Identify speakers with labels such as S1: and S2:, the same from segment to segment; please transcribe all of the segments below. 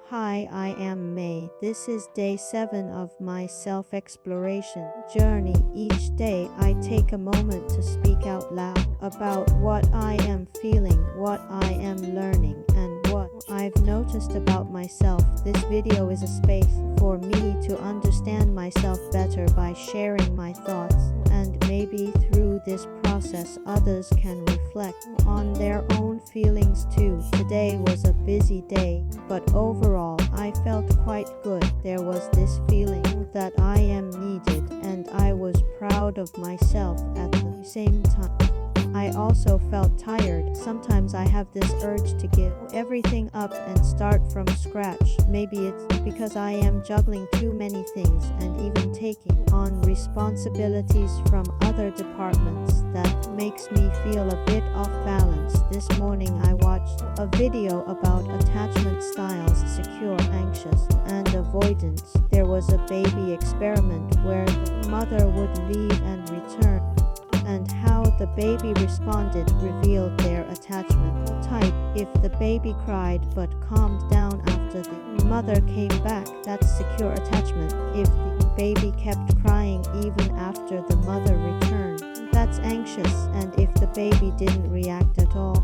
S1: Hi, I am May. This is day 7 of my self exploration journey. Each day, I take a moment to speak out loud about what I am feeling, what I am learning, and what I've noticed about myself. This video is a space for me to understand myself better by sharing my thoughts, and maybe through this process, others can reflect on their own feelings too. Today was a busy day, but overall, I felt quite good. There was this feeling that I am needed, and I was proud of myself at the same time. I also felt tired. Sometimes I have this urge to give everything up and start from scratch. Maybe it's because I am juggling too many things and even taking on responsibilities from other departments that makes me feel a bit off balance. This morning I watched a video about attachment styles: secure, anxious, and avoidance. There was a baby experiment where the mother would leave and return, and how the baby responded revealed their attachment type. If the baby cried but calmed down after the mother came back, that's secure attachment. If the baby kept crying even after the mother returned, that's anxious. And if the baby didn't react at all,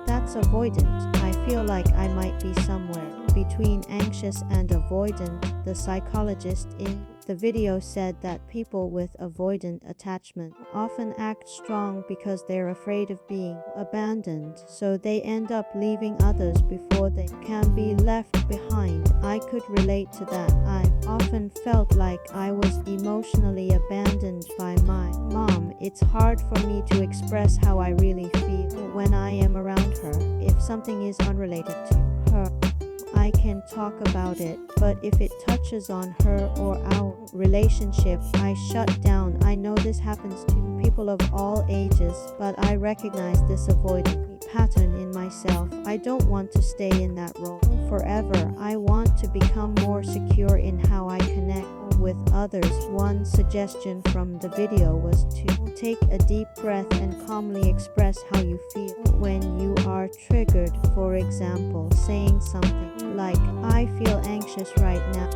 S1: that's avoidant. I feel like I might be somewhere between anxious and avoidant. The psychologist in the video said that people with avoidant attachment often act strong because they're afraid of being abandoned, so they end up leaving others before they can be left behind. I could relate to that. I often felt like I was emotionally abandoned by my mom. It's hard for me to express how I really feel when I am around her. If something is unrelated to her, I can talk about it, but if it touches on her or our relationship, I shut down. I know this happens to people of all ages, but I recognize this avoidant pattern in myself. I don't want to stay in that role forever. I want to become more secure in how I connect with others. One suggestion from the video was to take a deep breath and calmly express how you feel when you are triggered. For example, saying something like, "I feel anxious right now,"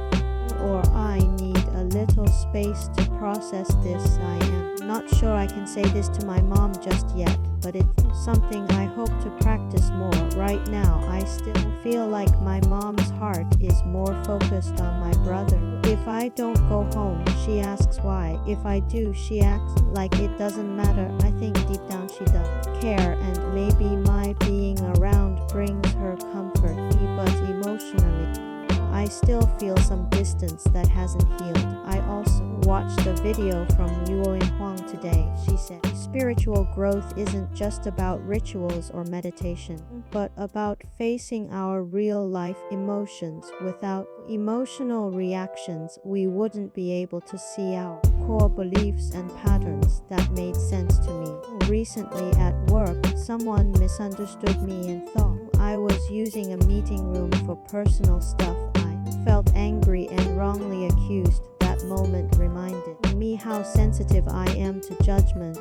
S1: or "I need a little space to process this. I am not sure I can say this to my mom just yet, but it's something I hope to practice more. Right now, I still feel like my mom's heart is more focused on my brother. If I don't go home, she asks why. If I do, she acts like it doesn't matter. I think deep down she does care, and maybe my being around brings her comfort, but emotionally, I still feel some distance that hasn't healed." I also watched a video from Yuo Huang today. She said, "Spiritual growth isn't just about rituals or meditation, but about facing our real-life emotions. Without emotional reactions, we wouldn't be able to see our core beliefs and patterns." That made sense to me. Recently at work, someone misunderstood me and thought I was using a meeting room for personal stuff. I felt angry and wrongly accused. That moment reminded me how sensitive I am to judgment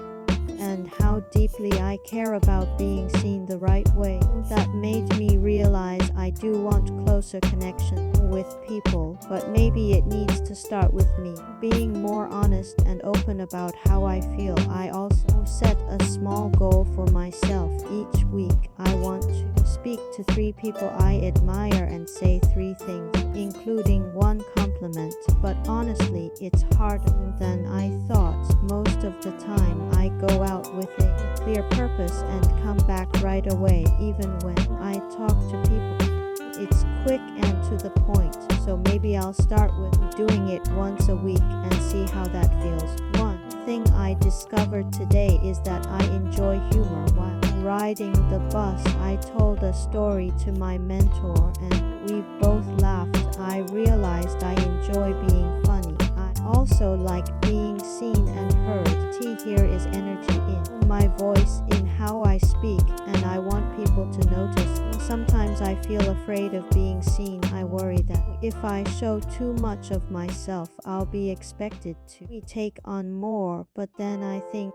S1: and how deeply I care about being seen the right way. That made me realize I do want closer connection with people, but maybe it needs to start with me being more honest and open about how I feel. I also set a small goal for myself. Each week, I want to speak to 3 people I admire and say 3 things, including 1 compliment. But honestly, it's harder than I thought. Most of the time, I go out with a clear purpose and come back right away. Even when I talk to people, it's quick and to the point. So maybe I'll start with doing it once a week and see how that feels. One thing I discovered today is that I enjoy humor. While riding the bus, I told a story to my mentor and we both laughed. I realized I enjoy being funny. I also like being seen and heard. T here is energy in my voice, in how I speak, and I want people to notice. Sometimes I feel afraid of being seen. I worry that if I show too much of myself, I'll be expected to take on more. But then I think,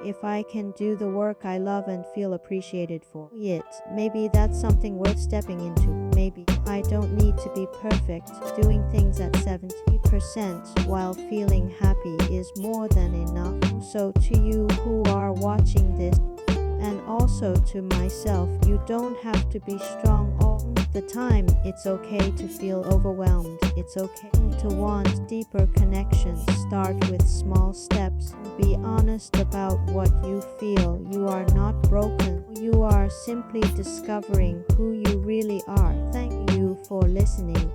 S1: if I can do the work I love and feel appreciated for it, maybe that's something worth stepping into. Maybe maybe I don't need to be perfect. Doing things at 70% while feeling happy is more than enough. So to you who are watching this, and also to myself, you don't have to be strong all the time. It's okay to feel overwhelmed. It's okay to want deeper connections. Start with small steps. Be honest about what you feel. You are not broken. You are simply discovering who you really are. Thank you for listening.